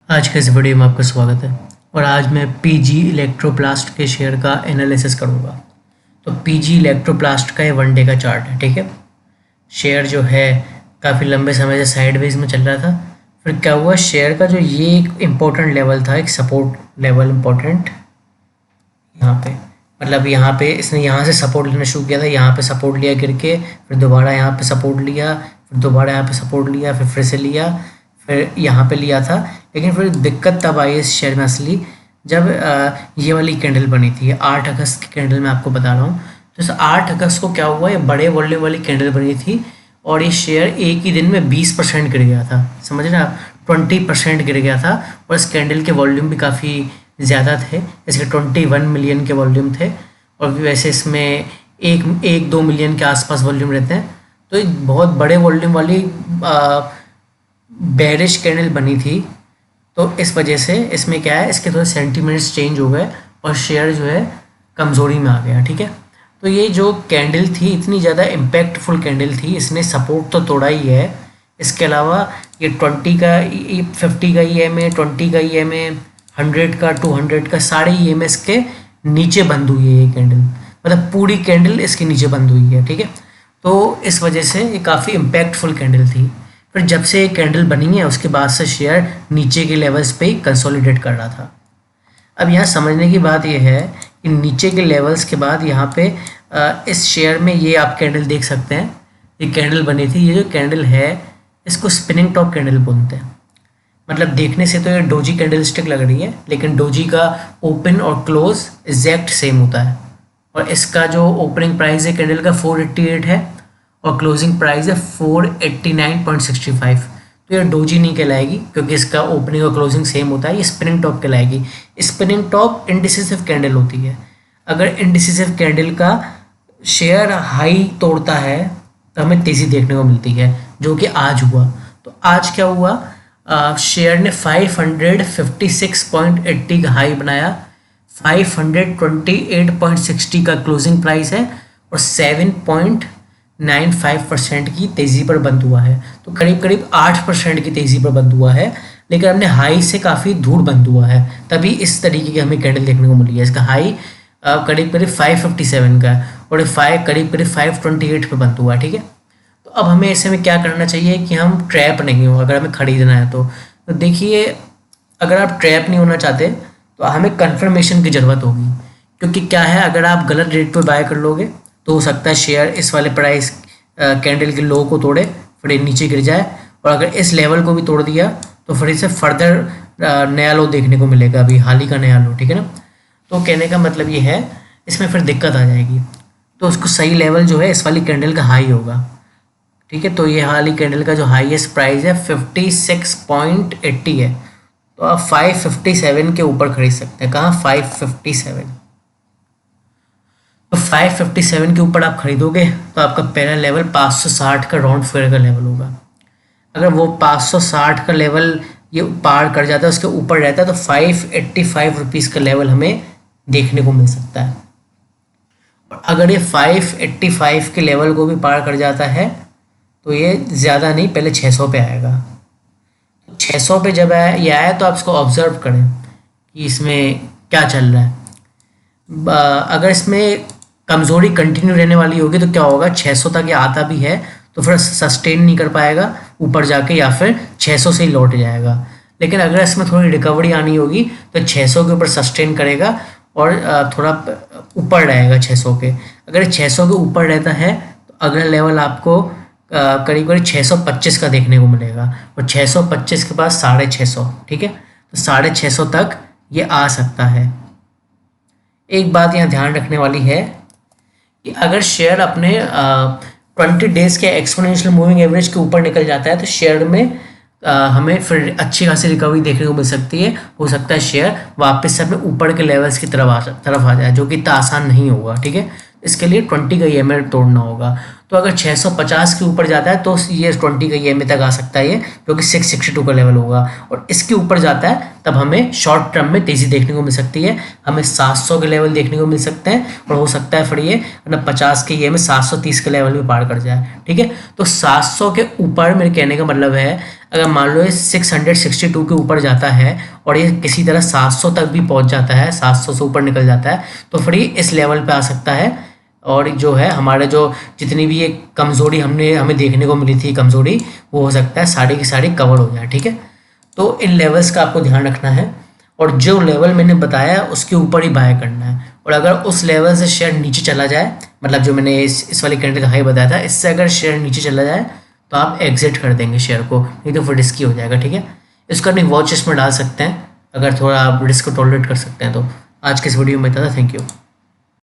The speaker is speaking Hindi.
आज के इस वीडियो में आपका स्वागत है और आज मैं पीजी इलेक्ट्रोप्लास्ट के शेयर का एनालिसिस करूंगा। तो पीजी इलेक्ट्रोप्लास्ट का ये 1 डे का चार्ट है, ठीक है। शेयर जो है काफ़ी लंबे समय से साइडवेज में चल रहा था। फिर क्या हुआ, शेयर का जो ये एक इम्पोर्टेंट लेवल था, एक सपोर्ट लेवल इम्पोर्टेंट, यहाँ पे मतलब यहाँ पे इसने यहाँ से सपोर्ट लेना शुरू किया था। यहाँ पे सपोर्ट लिया गिर के, फिर दोबारा यहाँ पे सपोर्ट लिया, फिर दोबारा यहाँ पे सपोर्ट लिया, फिर से लिया, फिर यहाँ पे लिया था। लेकिन फिर दिक्कत तब आई इस शेयर में असली, जब ये वाली कैंडल बनी थी। 8 अगस्त की कैंडल मैं आपको बता रहा हूँ। तो इस 8 अगस्त को क्या हुआ, ये बड़े वॉल्यूम वाली कैंडल बनी थी और ये शेयर एक ही दिन में 20% गिर गया था। समझ रहे आप, 20% गिर गया था। और इस कैंडल के वॉल्यूम भी काफ़ी ज़्यादा थे, इसके 21 मिलियन के वॉल्यूम थे। और वैसे इसमें 1-2 मिलियन के आसपास वॉल्यूम रहते हैं। तो एक बहुत बड़े वॉल्यूम वाली बेरिश कैंडल बनी थी। तो इस वजह से इसमें क्या है, इसके थोड़े सेंटीमेंट्स चेंज हो गए और शेयर जो है कमज़ोरी में आ गया, ठीक है। तो ये जो कैंडल थी इतनी ज़्यादा इम्पैक्टफुल कैंडल थी, इसने सपोर्ट तो तोड़ा ही है। इसके अलावा ये 20 का, 50 का EMA, 20 का EMA, 100 का, 200 का, सारे EMA इसके नीचे बंद हुई है ये कैंडल। मतलब पूरी कैंडल इसके नीचे बंद हुई है, ठीक है। तो इस वजह से ये काफ़ी इम्पैक्टफुल कैंडल थी। फिर जब से ये कैंडल बनी है उसके बाद से शेयर नीचे के लेवल्स पे ही कंसोलिडेट कर रहा था। अब यहाँ समझने की बात यह है कि नीचे के लेवल्स के बाद यहाँ पे इस शेयर में ये आप कैंडल देख सकते हैं, ये कैंडल बनी थी। ये जो कैंडल है इसको स्पिनिंग टॉप कैंडल बोलते हैं। मतलब देखने से तो ये डोजी कैंडल स्टिक लग रही है, लेकिन डोजी का ओपन और क्लोज एग्जैक्ट सेम होता है। और इसका जो ओपनिंग प्राइस है कैंडल का 488 है और क्लोजिंग प्राइस है 489.65। तो ये डोजी नहीं कहलाएगी क्योंकि इसका ओपनिंग और क्लोजिंग सेम होता है। ये स्पिनिंग टॉप कहलाएगी। स्पिनिंग टॉप इंडिसिसिव कैंडल होती है। अगर इंडिसिसिव कैंडल का शेयर हाई तोड़ता है तो हमें तेज़ी देखने को मिलती है, जो कि आज हुआ। तो आज क्या हुआ, शेयर ने 556.80 का हाई बनाया, 528.60 का क्लोजिंग प्राइस है और 7.95% की तेज़ी पर बंद हुआ है। तो करीब करीब 8% की तेज़ी पर बंद हुआ है, लेकिन हमने हाई से काफ़ी दूर बंद हुआ है, तभी इस तरीके की हमें कैंडल देखने को मिली है। इसका हाई करीब करीब 557 का है और करीब करीब 528 पे बंद हुआ है, ठीक है। तो अब हमें ऐसे में क्या करना चाहिए कि हम ट्रैप नहीं हो, अगर हमें खरीदना है तो देखिए, अगर आप ट्रैप नहीं होना चाहते तो हमें कंफर्मेशन की ज़रूरत होगी। क्योंकि क्या है, अगर आप गलत रेट पे बाय कर लोगे तो हो सकता है शेयर इस वाले प्राइस कैंडल के लो को तोड़े, फिर ये नीचे गिर जाए। और अगर इस लेवल को भी तोड़ दिया तो फिर इसे फर्दर नया लो देखने को मिलेगा, अभी हाल ही का नया लो, ठीक है ना। तो कहने का मतलब ये है, इसमें फिर दिक्कत आ जाएगी। तो उसको सही लेवल जो है इस वाली कैंडल का हाई होगा, ठीक है। तो ये हाल ही कैंडल का जो हाईएस्ट प्राइस है 56.80 है। तो आप 557 के ऊपर खरीद सकते हैं। कहाँ, 557। तो 557 के ऊपर आप खरीदोगे तो आपका पहला लेवल 560 का राउंड फिगर का लेवल होगा। अगर वो 560 का लेवल ये पार कर जाता है, उसके ऊपर रहता है, तो 585 रुपीज़ का लेवल हमें देखने को मिल सकता है। और अगर ये 585 के लेवल को भी पार कर जाता है तो ये ज़्यादा नहीं, पहले 600 पे आएगा। 600 पे जब ये आया तो आप इसको ऑब्जर्व करें कि इसमें क्या चल रहा है। अगर इसमें कमज़ोरी कंटिन्यू रहने वाली होगी तो क्या होगा, 600 तक ये आता भी है तो फिर सस्टेन नहीं कर पाएगा ऊपर जाके, या फिर 600 से ही लौट जाएगा। लेकिन अगर इसमें थोड़ी रिकवरी आनी होगी तो 600 के ऊपर सस्टेन करेगा और थोड़ा ऊपर रहेगा 600 के। अगर 600 के ऊपर रहता है तो अगला लेवल आपको करीब करीब 625 का देखने को मिलेगा और 625 के बाद 650, ठीक है। तो 650 तक ये आ सकता है। एक बात यहाँ ध्यान रखने वाली है कि अगर शेयर अपने 20 डेज़ के एक्सपोनेंशियल मूविंग एवरेज के ऊपर निकल जाता है तो शेयर में हमें फिर अच्छी खासी रिकवरी देखने को मिल सकती है। हो सकता है शेयर वापस से अपने ऊपर के लेवल्स की तरफ आ जाए, जो कि इतना आसान नहीं होगा, ठीक है। इसके लिए 20 का EMA तोड़ना होगा। तो अगर 650 के ऊपर जाता है तो ये 20 का EMA तक आ सकता है, ये जो कि 662 का लेवल होगा। और इसके ऊपर जाता है तब हमें शॉर्ट टर्म में तेज़ी देखने को मिल सकती है, हमें 700 के लेवल देखने को मिल सकते हैं। और हो सकता है फिर ये 50 के EMA 730 के लेवल भी पार कर जाए, ठीक है। तो 700 के ऊपर मेरे कहने का मतलब है, अगर मान लो ये 662 के ऊपर जाता है और ये किसी तरह 700 तक भी पहुंच जाता है, 700 से ऊपर निकल जाता है, तो फिर ये इस लेवल पे आ सकता है। और जो है हमारे जो जितनी भी ये कमज़ोरी हमें देखने को मिली थी कमज़ोरी, वो हो सकता है सारी की सारी कवर हो जाए। ठीक है, तो इन लेवल्स का आपको ध्यान रखना है और जो लेवल मैंने बताया उसके ऊपर ही बाय करना है। और अगर उस लेवल से शेयर नीचे चला जाए, मतलब जो मैंने इस वाली कैंडल का हाई बताया था, इससे अगर शेयर नीचे चला जाए तो आप एग्जिट कर देंगे शेयर को, नहीं तो फिर रिस्की हो जाएगा। ठीक है, इसको अपनी वॉच लिस्ट में डाल सकते हैं अगर थोड़ा आप रिस्क को टॉलरेट कर सकते हैं तो। आज के इस वीडियो में बता था, थैंक यू।